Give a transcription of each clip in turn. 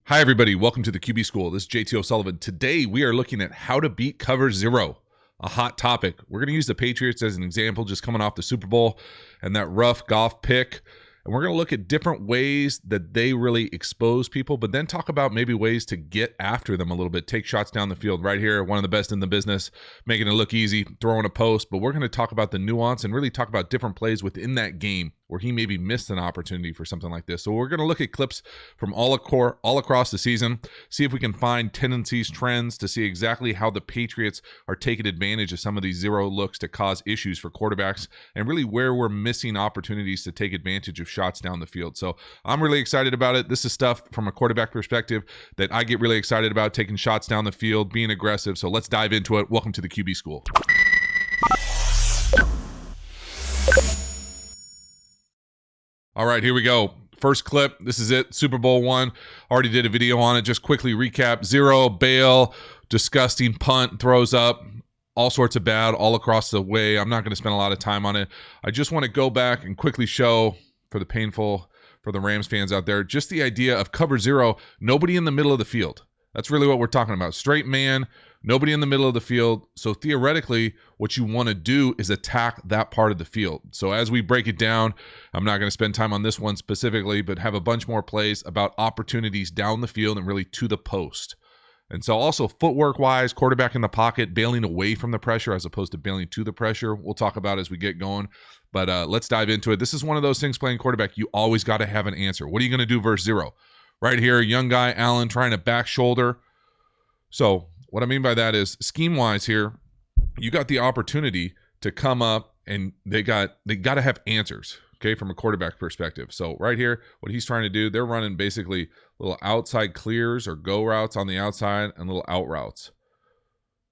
Hi, everybody. Welcome to the QB School. This is JT O'Sullivan. Today, we are looking at how to beat cover zero, a hot topic. We're going to use the Patriots as an example, just coming off the Super Bowl and that rough golf pick. And we're going to look at different ways that they really expose people, but then talk about maybe ways to get after them a little bit, take shots down the field. Right here, one of the best in the business, making it look easy, throwing a post. But we're going to talk about the nuance and really talk about different plays within that game where he maybe missed an opportunity for something like this. So we're going to look at clips from all across the season, see if we can find tendencies, trends to see exactly how the Patriots are taking advantage of some of these zero looks to cause issues for quarterbacks, and really where we're missing opportunities to take advantage of shots down the field. So I'm really excited about it. This is stuff from a quarterback perspective that I get really excited about, taking shots down the field, being aggressive. So let's dive into it. Welcome to the QB School. All right, here we go. First clip. This is it. Super Bowl one. Already did a video on it. Just quickly recap. Zero, bail, disgusting punt, throws up, all sorts of bad all across the way. I'm not going to spend a lot of time on it. I just want to go back and quickly show for the Rams fans out there, just the idea of cover zero, nobody in the middle of the field. That's really what we're talking about. Straight man, nobody in the middle of the field. So theoretically, what you want to do is attack that part of the field. So as we break it down, I'm not going to spend time on this one specifically, but have a bunch more plays about opportunities down the field and really to the post. And so also footwork-wise, quarterback in the pocket, bailing away from the pressure as opposed to bailing to the pressure. We'll talk about as we get going. But let's dive into it. This is one of those things playing quarterback, you always got to have an answer. What are you going to do versus zero? Right here, young guy, Allen, trying to back shoulder. So what I mean by that is scheme-wise here, you got the opportunity to come up and they got to have answers, okay, from a quarterback perspective. So right here, what he's trying to do, they're running basically little outside clears or go routes on the outside and little out routes.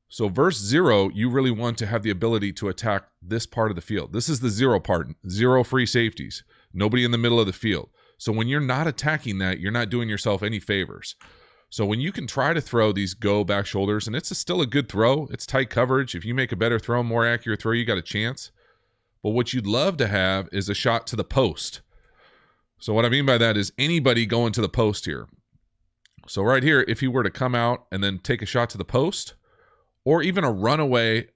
So versus zero, you really want to have the ability to attack this part of the field. This is the zero part, zero free safeties, nobody in the middle of the field. So when you're not attacking that, you're not doing yourself any favors. So when you can try to throw these go back shoulders, and it's still a good throw, it's tight coverage. If you make a better throw, more accurate throw, you got a chance. But what you'd love to have is a shot to the post. So what I mean by that is anybody going to the post here. So right here, if he were to come out and then take a shot to the post, or even a runaway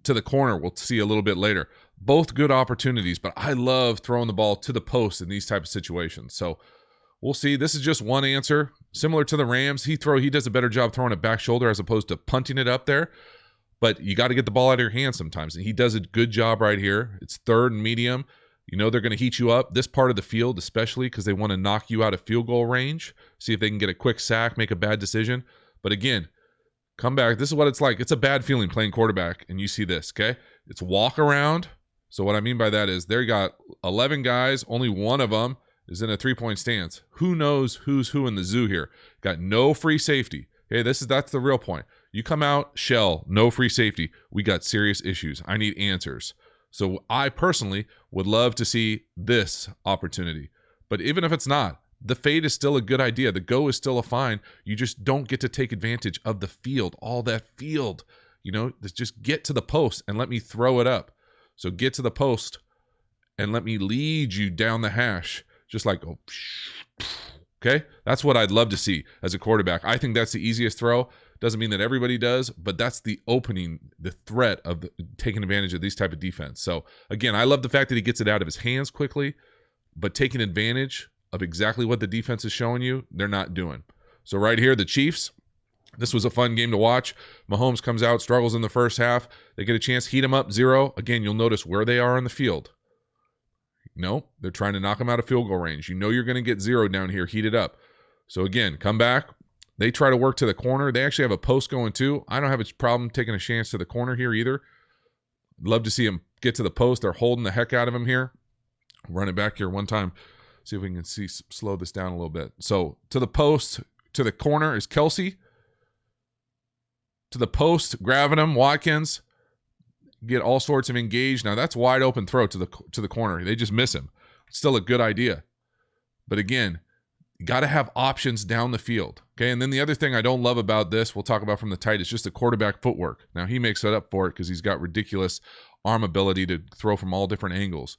to the corner, we'll see a little bit later. Both good opportunities, but I love throwing the ball to the post in these type of situations. So we'll see. This is just one answer. Similar to the Rams, he does a better job throwing it back shoulder as opposed to punting it up there. But you got to get the ball out of your hands sometimes. And he does a good job right here. It's third and medium. You know they're going to heat you up. This part of the field, especially because they want to knock you out of field goal range. See if they can get a quick sack, make a bad decision. But again, come back. This is what it's like. It's a bad feeling playing quarterback. And you see this, okay? It's walk around. So what I mean by that is they got 11 guys. Only one of them is in a three-point stance. Who knows who's who in the zoo here? Got no free safety. Okay, that's the real point. You come out, shell, no free safety. We got serious issues. I need answers. So I personally would love to see this opportunity. But even if it's not, the fade is still a good idea. The go is still a fine. You just don't get to take advantage of the field, all that field. You know, just get to the post and let me throw it up. So get to the post and let me lead you down the hash. Just like, oh, okay? That's what I'd love to see as a quarterback. I think that's the easiest throw. Doesn't mean that everybody does, but that's the opening, the threat of taking advantage of these type of defense. So, again, I love the fact that he gets it out of his hands quickly, but taking advantage of exactly what the defense is showing you, they're not doing. So right here, the Chiefs, this was a fun game to watch. Mahomes comes out, struggles in the first half. They get a chance, heat him up, zero. Again, you'll notice where they are on the field. No, they're trying to knock him out of field goal range. You know you're going to get zero down here, heated up. So again, come back. They try to work to the corner. They actually have a post going too. I don't have a problem taking a chance to the corner here either. Love to see him get to the post. They're holding the heck out of him here. Run it back here one time. See if we can slow this down a little bit. So to the post, to the corner is Kelsey. To the post, grabbing him, Watkins. Get all sorts of engaged. Now that's wide open throw to the corner. They just miss him. It's still a good idea. But again, you got to have options down the field. Okay, and then the other thing I don't love about this, we'll talk about from the tight, is just the quarterback footwork. Now he makes it up for it because he's got ridiculous arm ability to throw from all different angles.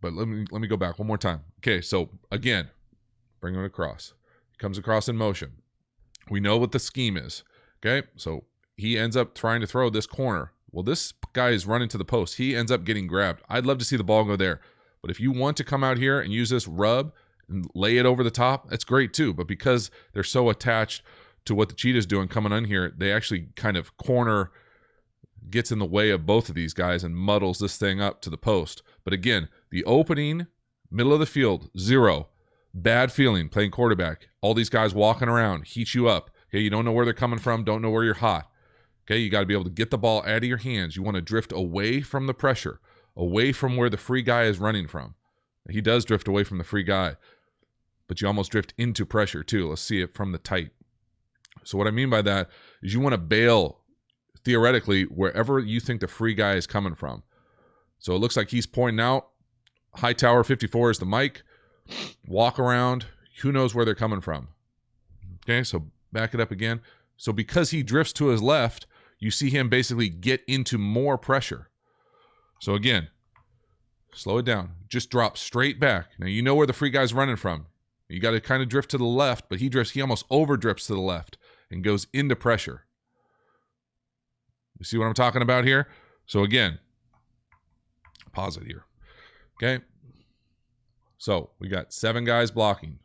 But let me go back one more time. Okay, so again, bring it across. comes across in motion. We know what the scheme is. Okay, so he ends up trying to throw this corner. Well, this guy is running to the post. He ends up getting grabbed. I'd love to see the ball go there. But if you want to come out here and use this rub and lay it over the top, that's great too. But because they're so attached to what the cheetah's doing coming on here, they actually kind of corner gets in the way of both of these guys and muddles this thing up to the post. But again, the opening, middle of the field, 0. Bad feeling playing quarterback. All these guys walking around, heat you up. Okay, you don't know where they're coming from, don't know where you're hot. Okay, you got to be able to get the ball out of your hands. You want to drift away from the pressure, away from where the free guy is running from. He does drift away from the free guy, but you almost drift into pressure too. Let's see it from the tight. So what I mean by that is you want to bail, theoretically, wherever you think the free guy is coming from. So it looks like he's pointing out. Hightower 54 is the mic. Walk around. Who knows where they're coming from? Okay, so back it up again. So because he drifts to his left, you see him basically get into more pressure. So again, slow it down. Just drop straight back. Now you know where the free guy's running from. You got to kind of drift to the left, but he almost over drifts to the left and goes into pressure. You see what I'm talking about here? So again, pause it here. Okay. So we got 7 guys blocking,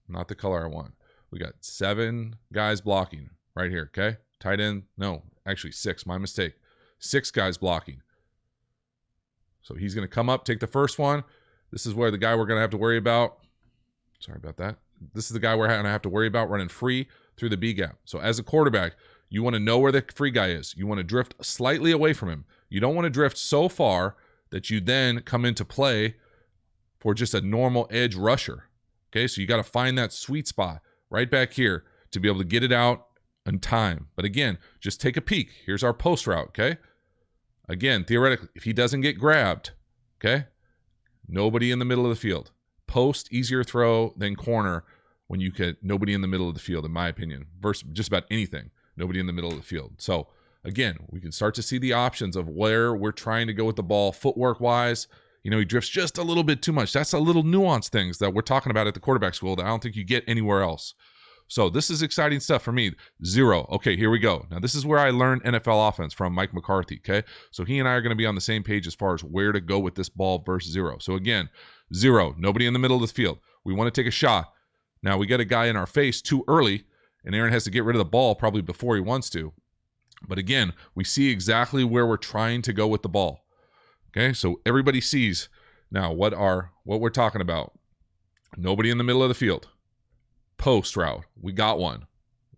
not the color I want. We got 7 guys blocking right here. Okay. Tight end. No, actually 6. My mistake. 6 guys blocking. So he's going to come up, take the first one. This is where the guy we're going to have to worry about. Sorry about that. This is the guy we're going to have to worry about running free through the B gap. So as a quarterback, you want to know where the free guy is. You want to drift slightly away from him. You don't want to drift so far that you then come into play for just a normal edge rusher. Okay, so you got to find that sweet spot right back here to be able to get it out in time. But again, just take a peek. Here's our post route, okay? Again, theoretically, if he doesn't get grabbed, okay, nobody in the middle of the field. Post, easier throw than corner when you get nobody in the middle of the field, in my opinion, versus just about anything. Nobody in the middle of the field. So again, we can start to see the options of where we're trying to go with the ball footwork-wise. You know, he drifts just a little bit too much. That's a little nuanced things that we're talking about at the quarterback school that I don't think you get anywhere else. So this is exciting stuff for me. 0. Okay, here we go. Now, this is where I learned NFL offense from Mike McCarthy, okay? So he and I are going to be on the same page as far as where to go with this ball versus 0. So again, 0. Nobody in the middle of the field. We want to take a shot. Now, we get a guy in our face too early, and Aaron has to get rid of the ball probably before he wants to. But again, we see exactly where we're trying to go with the ball. Okay, so everybody sees now what we're talking about. Nobody in the middle of the field. Post route. We got one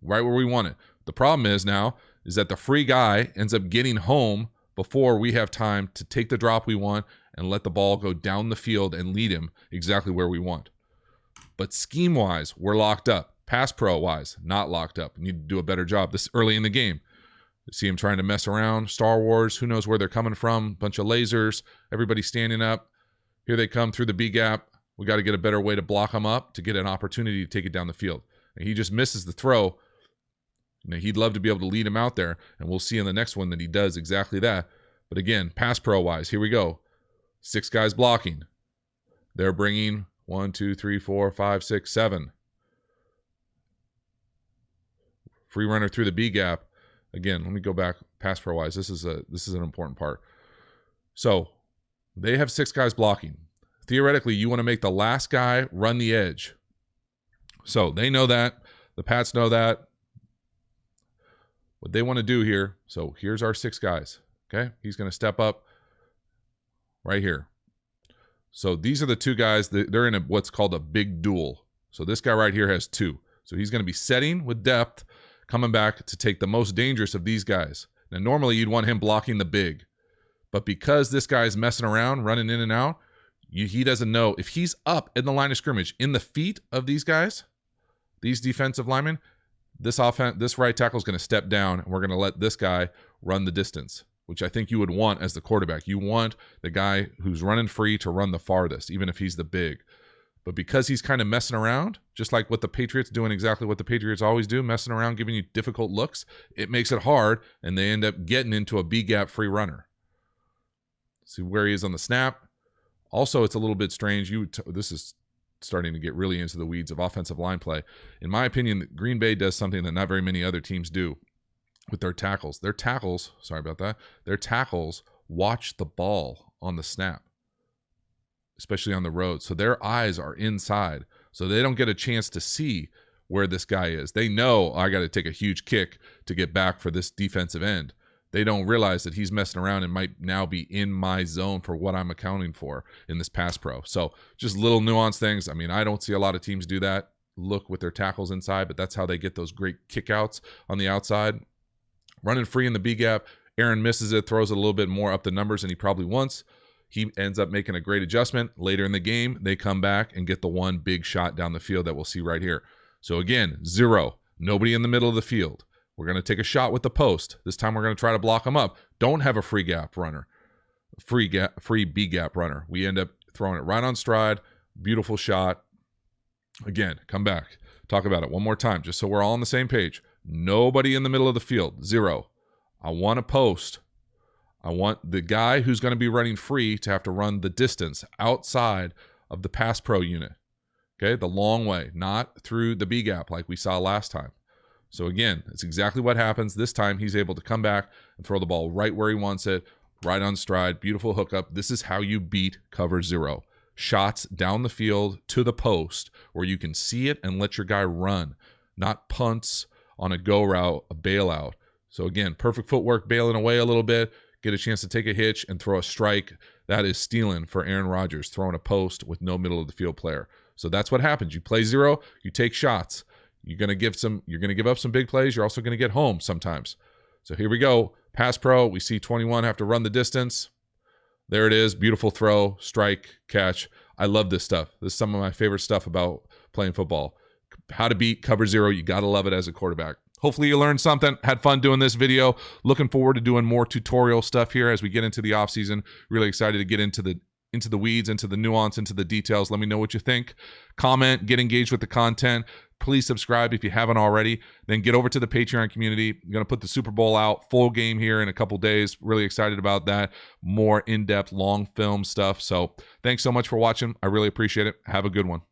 right where we want it. The problem is that the free guy ends up getting home before we have time to take the drop we want and let the ball go down the field and lead him exactly where we want. But scheme-wise, we're locked up. Pass pro-wise, not locked up. We need to do a better job this early in the game. You see him trying to mess around. Star Wars, who knows where they're coming from. Bunch of lasers. Everybody standing up. Here they come through the B gap. We got to get a better way to block them up to get an opportunity to take it down the field. And he just misses the throw. You know, he'd love to be able to lead him out there, and we'll see in the next one that he does exactly that. But again, pass pro-wise, here we go. 6 guys blocking. They're bringing 1, 2, 3, 4, 5, 6, 7. Free runner through the B gap. Again, let me go back pass pro-wise. This is an important part. So they have 6 guys blocking. Theoretically, you want to make the last guy run the edge. So they know that. The Pats know that. What they want to do here, so here's our 6 guys. Okay, he's going to step up right here. So these are the 2 guys that they're in what's called a big duel. So this guy right here has 2. So he's going to be setting with depth, coming back to take the most dangerous of these guys. Now, normally you'd want him blocking the big, but because this guy's messing around, running in and out, he doesn't know if he's up in the line of scrimmage in the feet of these guys, these defensive linemen. This right tackle is going to step down, and we're going to let this guy run the distance, which I think you would want as the quarterback. You want the guy who's running free to run the farthest, even if he's the big. But because he's kind of messing around, just like what the Patriots doing exactly what the Patriots always do, messing around, giving you difficult looks, it makes it hard, and they end up getting into a B-gap free runner. See where he is on the snap. Also, it's a little bit strange. This is starting to get really into the weeds of offensive line play. In my opinion, Green Bay does something that not very many other teams do with their tackles. Their tackles, sorry about that, their tackles watch the ball on the snap, especially on the road. So their eyes are inside. So they don't get a chance to see where this guy is. They know, I got to take a huge kick to get back for this defensive end. They don't realize that he's messing around and might now be in my zone for what I'm accounting for in this pass pro. So just little nuanced things. I mean, I don't see a lot of teams do that, look with their tackles inside, but that's how they get those great kickouts on the outside. Running free in the B gap, Aaron misses it, throws it a little bit more up the numbers than he probably wants. He ends up making a great adjustment. Later in the game, they come back and get the one big shot down the field that we'll see right here. So again, 0. Nobody in the middle of the field. We're going to take a shot with the post. This time we're going to try to block them up. Don't have a free gap runner, free B gap runner. We end up throwing it right on stride. Beautiful shot. Again, come back. Talk about it one more time, just so we're all on the same page. Nobody in the middle of the field. 0. I want a post. I want the guy who's going to be running free to have to run the distance outside of the pass pro unit. Okay, the long way, not through the B gap like we saw last time. So again, it's exactly what happens. This time he's able to come back and throw the ball right where he wants it, right on stride. Beautiful hookup. This is how you beat cover 0. Shots down the field to the post where you can see it and let your guy run, not punts on a go route, a bailout. So again, perfect footwork, bailing away a little bit, get a chance to take a hitch and throw a strike. That is stealing for Aaron Rodgers, throwing a post with no middle of the field player. So that's what happens. You play 0, you take shots. You're going to give up some big plays. You're also going to get home sometimes. So here we go. Pass pro. We see 21 have to run the distance. There it is. Beautiful throw, strike, catch. I love this stuff. This is some of my favorite stuff about playing football. How to beat cover 0. You got to love it as a quarterback. Hopefully you learned something, had fun doing this video. Looking forward to doing more tutorial stuff here as we get into the off season. Really excited to get into the weeds, into the nuance, into the details. Let me know what you think. Comment, get engaged with the content. Please subscribe if you haven't already. Then get over to the Patreon community. I'm going to put the Super Bowl out, full game here in a couple days. Really excited about that. More in-depth, long film stuff. So thanks so much for watching. I really appreciate it. Have a good one.